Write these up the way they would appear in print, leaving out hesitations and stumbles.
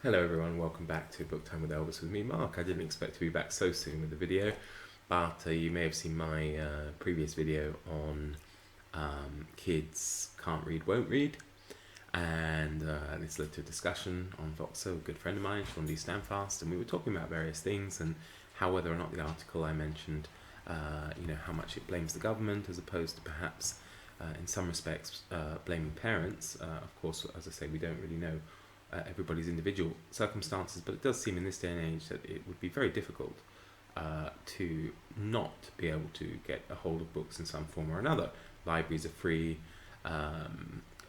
Hello everyone, welcome back to Book Time with Elvis with me, Mark. I didn't expect to be back so soon with the video, but you may have seen my previous video on kids can't read, won't read, and this led to a discussion on Voxo, a good friend of mine, Sean D. Standfast, and we were talking about various things and how whether or not the article I mentioned, how much it blames the government as opposed to perhaps in some respects blaming parents. Of course, as I say, we don't really know everybody's individual circumstances, but it does seem in this day and age that it would be very difficult to not be able to get a hold of books in some form or another. Libraries are free,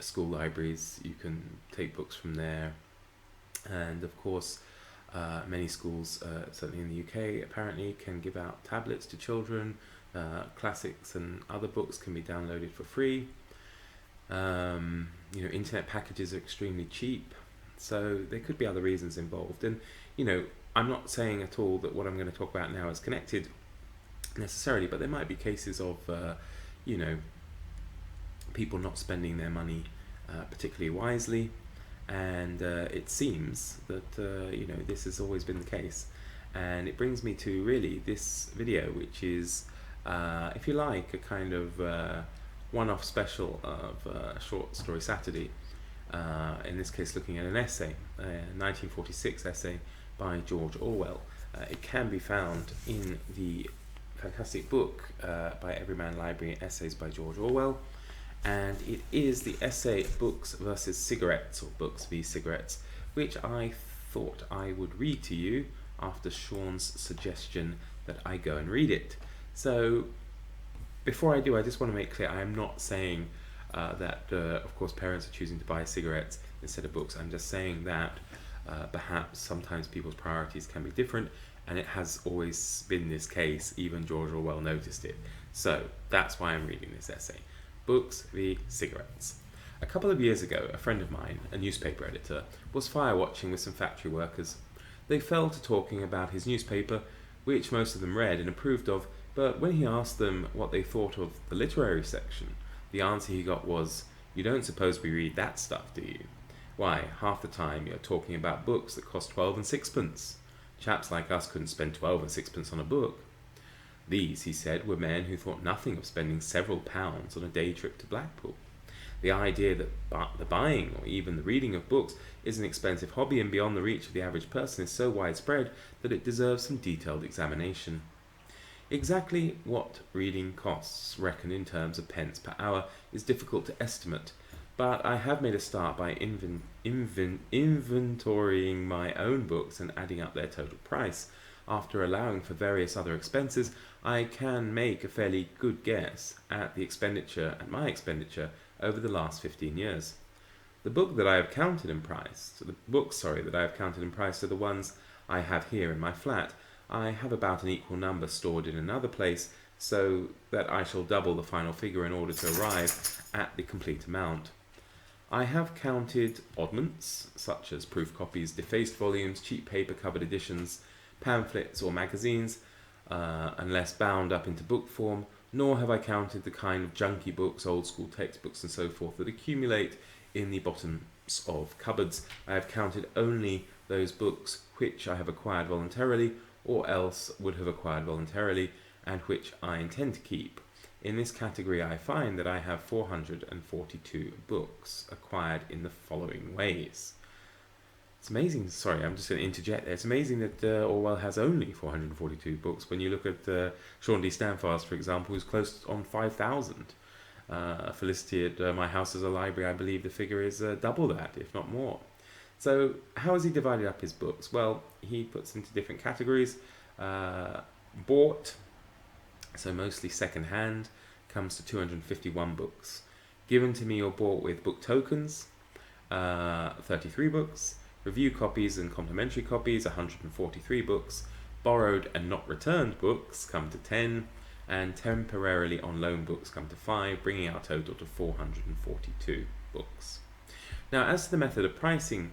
school libraries, you can take books from there, and of course many schools, certainly in the UK apparently, can give out tablets to children. Classics and other books can be downloaded for free. Internet packages are extremely cheap. So there could be other reasons involved, and I'm not saying at all that what I'm going to talk about now is connected necessarily, but there might be cases of people not spending their money particularly wisely, and it seems that this has always been the case, and it brings me to really this video, which is if you like a kind of one-off special of Short Story Saturday. In this case looking at an essay, a 1946 essay by George Orwell. It can be found in the fantastic book by Everyman Library, Essays by George Orwell, and it is the essay Books versus Cigarettes, or Books v Cigarettes, which I thought I would read to you after Sean's suggestion that I go and read it. So before I do, I just want to make clear I am not saying that of course parents are choosing to buy cigarettes instead of books. I'm just saying that perhaps sometimes people's priorities can be different, and it has always been this case. Even George Orwell noticed it. So that's why I'm reading this essay, Books v Cigarettes. A couple of years ago, a friend of mine, a newspaper editor, was fire watching with some factory workers. They fell to talking about his newspaper, which most of them read and approved of, but when he asked them what they thought of the literary section, the answer he got was, "You don't suppose we read that stuff, do you? Why, half the time you're talking about books that cost 12 and sixpence. Chaps like us couldn't spend 12 and sixpence on a book." These, he said, were men who thought nothing of spending several pounds on a day trip to Blackpool. The idea that the buying or even the reading of books is an expensive hobby and beyond the reach of the average person is so widespread that it deserves some detailed examination. Exactly what reading costs, reckoned in terms of pence per hour, is difficult to estimate, but I have made a start by inventorying my own books and adding up their total price. After allowing for various other expenses, I can make a fairly good guess at my expenditure over the last 15 years. The books that I have counted in price are the ones I have here in my flat. I have about an equal number stored in another place, so that I shall double the final figure in order to arrive at the complete amount. I have counted oddments, such as proof copies, defaced volumes, cheap paper-covered editions, pamphlets or magazines, unless bound up into book form, nor have I counted the kind of junky books, old-school textbooks and so forth that accumulate in the bottoms of cupboards. I have counted only those books which I have acquired voluntarily, or else would have acquired voluntarily, and which I intend to keep. In this category I find that I have 442 books acquired in the following ways. It's amazing, sorry, I'm just going to interject there. It's amazing that Orwell has only 442 books when you look at Sean D. Standfast, for example, who's close on 5,000. Felicity at My House as a Library, I believe the figure is double that, if not more. So how has he divided up his books? Well, he puts into different categories. Bought, so mostly second-hand, comes to 251 books. Given to me or bought with book tokens, 33 books. Review copies and complimentary copies, 143 books. Borrowed and not returned books come to 10. And temporarily on loan books come to 5, bringing our total to 442 books. Now, as to the method of pricing,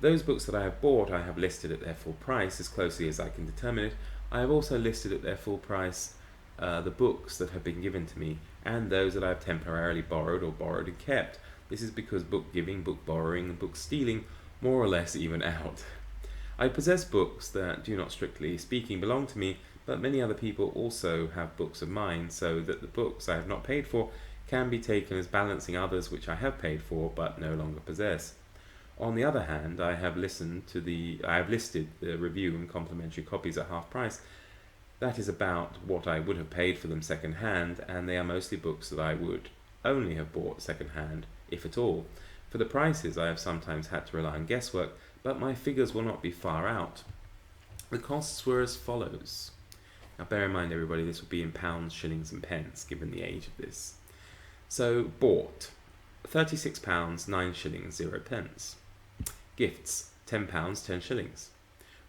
those books that I have bought I have listed at their full price as closely as I can determine it. I have also listed at their full price the books that have been given to me and those that I have temporarily borrowed and kept. This is because book giving, book borrowing and book stealing more or less even out. I possess books that do not strictly speaking belong to me, but many other people also have books of mine, so that the books I have not paid for can be taken as balancing others which I have paid for but no longer possess. On the other hand, I have listed the review and complimentary copies at half price. That is about what I would have paid for them second hand, and they are mostly books that I would only have bought second hand, if at all. For the prices, I have sometimes had to rely on guesswork, but my figures will not be far out. The costs were as follows. Now bear in mind, everybody, this will be in pounds, shillings and pence, given the age of this. So, bought, £36, 9 shillings, 0 pence. Gifts, £10, 10 shillings.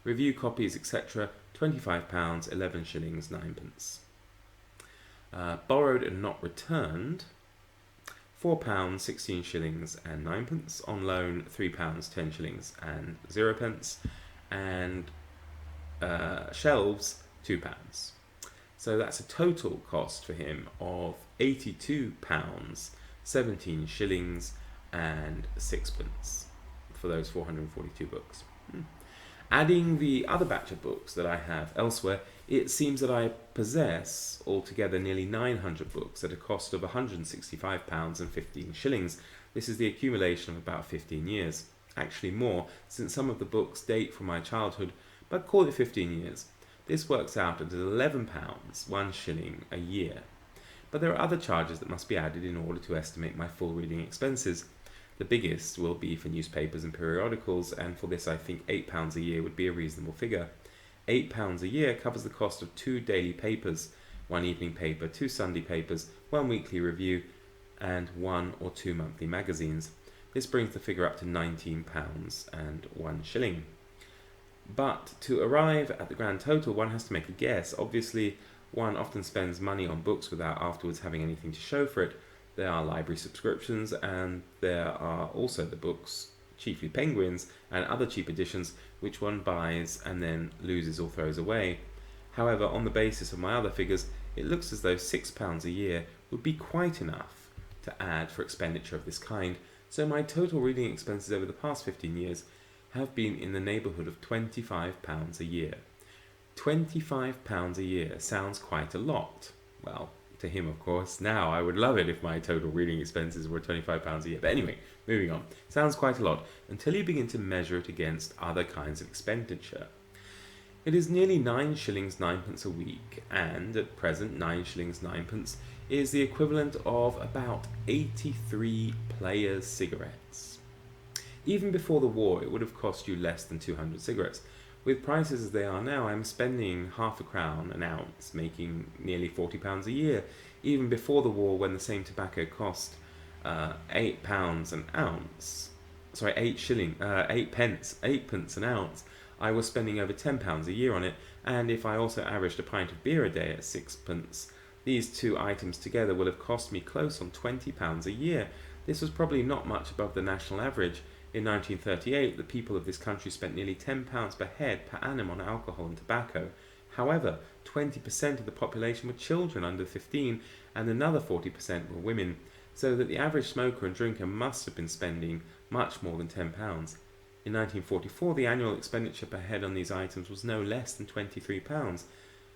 Review copies, etc., £25, 11 shillings, 9 pence. Borrowed and not returned, £4, 16 shillings and 9 pence. On loan, £3, 10 shillings and 0 pence. And shelves, £2. So that's a total cost for him of £82, 17 shillings and 6 pence for those 442 books. Adding the other batch of books that I have elsewhere, it seems that I possess altogether nearly 900 books at a cost of £165 and 15 shillings. This is the accumulation of about 15 years. Actually more, since some of the books date from my childhood, but call it 15 years. This works out at £11, 1 shilling a year. But there are other charges that must be added in order to estimate my full reading expenses. The biggest will be for newspapers and periodicals, and for this I think £8 a year would be a reasonable figure. £8 a year covers the cost of 2 daily papers, 1 evening paper, 2 Sunday papers, 1 weekly review, and 1 or 2 monthly magazines. This brings the figure up to £19 and 1 shilling. But to arrive at the grand total, one has to make a guess. Obviously, one often spends money on books without afterwards having anything to show for it. There are library subscriptions, and there are also the books, chiefly Penguins, and other cheap editions, which one buys and then loses or throws away. However, on the basis of my other figures, it looks as though £6 a year would be quite enough to add for expenditure of this kind, so my total reading expenses over the past 15 years have been in the neighbourhood of £25 a year. £25 a year sounds quite a lot. Well, to him, of course. Now, I would love it if my total reading expenses were £25 a year. But anyway, moving on. Sounds quite a lot until you begin to measure it against other kinds of expenditure. It is nearly 9 shillings 9 pence a week, and at present 9 shillings 9 pence is the equivalent of about 83 Players cigarettes. Even before the war, it would have cost you less than 200 cigarettes. With prices as they are now, I am spending £0.50 an ounce, making nearly £40 a year. Even before the war, when the same tobacco cost £8 an ounce, 8 pence an ounce, I was spending over £10 a year on it, and if I also averaged a pint of beer a day at 6 pence, these two items together will have cost me close on £20 a year. This was probably not much above the national average. In 1938, the people of this country spent nearly £10 per head per annum on alcohol and tobacco. However, 20% of the population were children under 15, and another 40% were women, so that the average smoker and drinker must have been spending much more than £10. In 1944, the annual expenditure per head on these items was no less than £23.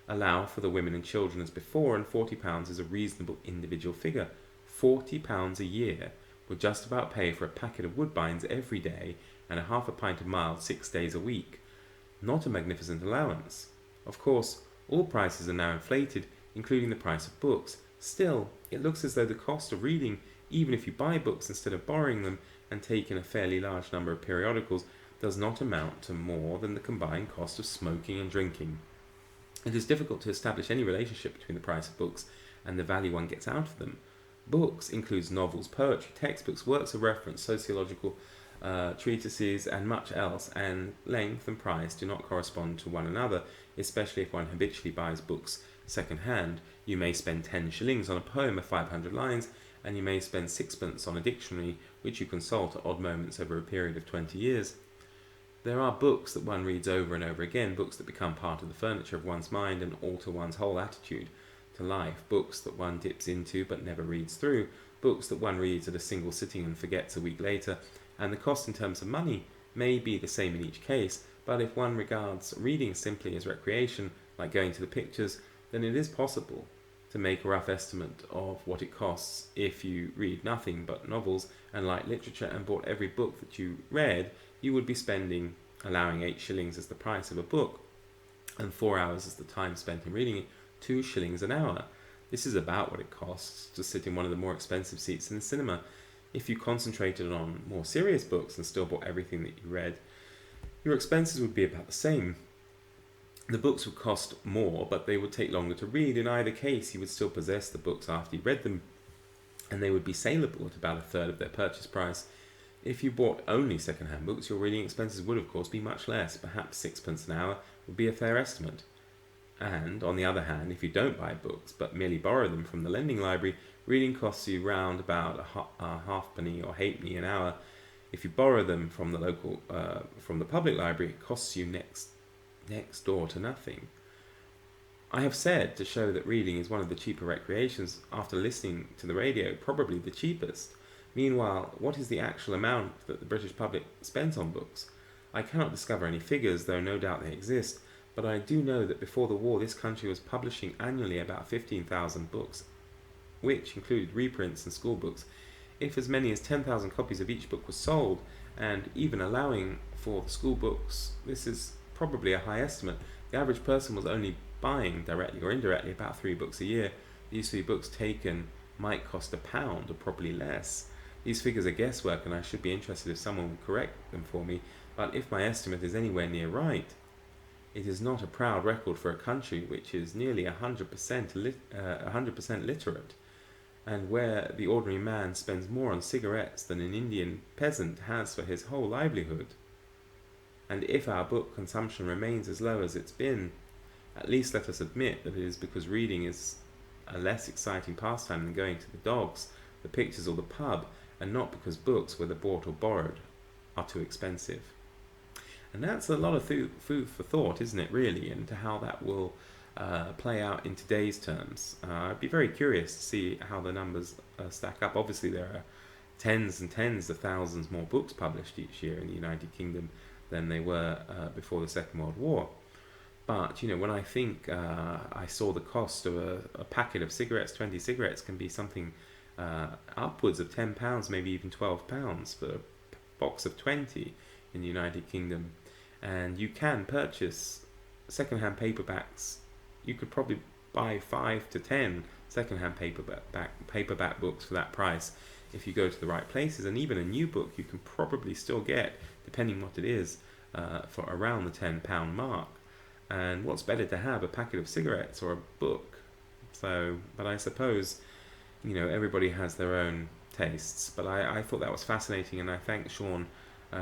Allow for the women and children as before, and £40 is a reasonable individual figure. £40 a year would just about pay for a packet of Woodbines every day and a half a pint of mild 6 days a week. Not a magnificent allowance. Of course, all prices are now inflated, including the price of books. Still, it looks as though the cost of reading, even if you buy books instead of borrowing them and take in a fairly large number of periodicals, does not amount to more than the combined cost of smoking and drinking. It is difficult to establish any relationship between the price of books and the value one gets out of them. Books includes novels, poetry, textbooks, works of reference, sociological treatises, and much else, and length and price do not correspond to one another, especially if one habitually buys books second hand. You may spend 10 shillings on a poem of 500 lines, and you may spend 6 pence on a dictionary, which you consult at odd moments over a period of 20 years. There are books that one reads over and over again, books that become part of the furniture of one's mind and alter one's whole attitude to life, books that one dips into but never reads through, books that one reads at a single sitting and forgets a week later, and the cost in terms of money may be the same in each case, but if one regards reading simply as recreation, like going to the pictures, then it is possible to make a rough estimate of what it costs if you read nothing but novels and light literature and bought every book that you read. You would be spending, allowing 8 shillings as the price of a book and 4 hours as the time spent in reading it, 2 shillings an hour. This is about what it costs to sit in one of the more expensive seats in the cinema. If you concentrated on more serious books and still bought everything that you read, your expenses would be about the same. The books would cost more, but they would take longer to read. In either case, you would still possess the books after you read them, and they would be saleable at about a third of their purchase price. If you bought only second-hand books, your reading expenses would, of course, be much less. Perhaps 6p an hour would be a fair estimate. And, on the other hand, if you don't buy books, but merely borrow them from the lending library, reading costs you round about a halfpenny or halfpenny an hour. If you borrow them from the public library, it costs you next door to nothing. I have said to show that reading is one of the cheaper recreations after listening to the radio, probably the cheapest. Meanwhile, what is the actual amount that the British public spends on books? I cannot discover any figures, though no doubt they exist, but I do know that before the war this country was publishing annually about 15,000 books, which included reprints and school books. If as many as 10,000 copies of each book were sold, and even allowing for the school books, this is probably a high estimate. The average person was only buying, directly or indirectly, about 3 books a year. These 3 books taken might cost £1 or probably less. These figures are guesswork, and I should be interested if someone would correct them for me, but if my estimate is anywhere near right, it is not a proud record for a country which is nearly 100% literate, and where the ordinary man spends more on cigarettes than an Indian peasant has for his whole livelihood. And if our book consumption remains as low as it's been, at least let us admit that it is because reading is a less exciting pastime than going to the dogs, the pictures or the pub, and not because books, whether bought or borrowed, are too expensive. And that's a lot of food for thought, isn't it, really, and to how that will play out in today's terms. I'd be very curious to see how the numbers stack up. Obviously, there are tens and tens of thousands more books published each year in the United Kingdom than they were before the Second World War. But, when I think I saw the cost of a packet of cigarettes, 20 cigarettes, can be something upwards of £10, maybe even £12 for a box of 20 in the United Kingdom. And you can purchase second-hand paperbacks. You could probably buy 5 to 10 second-hand paperback books for that price if you go to the right places. And even a new book you can probably still get, depending what it is, for around the £10 mark. And what's better to have, a packet of cigarettes or a book? But I suppose, everybody has their own tastes. But I thought that was fascinating, and I thank Sean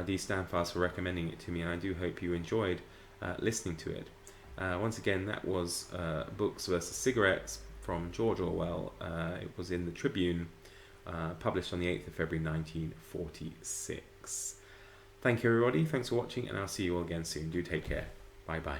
D. Stanfast for recommending it to me, and I do hope you enjoyed listening to it. Once again, that was Books versus Cigarettes from George Orwell. It was in the Tribune, published on the 8th of February 1946. Thank you, everybody. Thanks for watching, and I'll see you all again soon. Do take care. Bye-bye.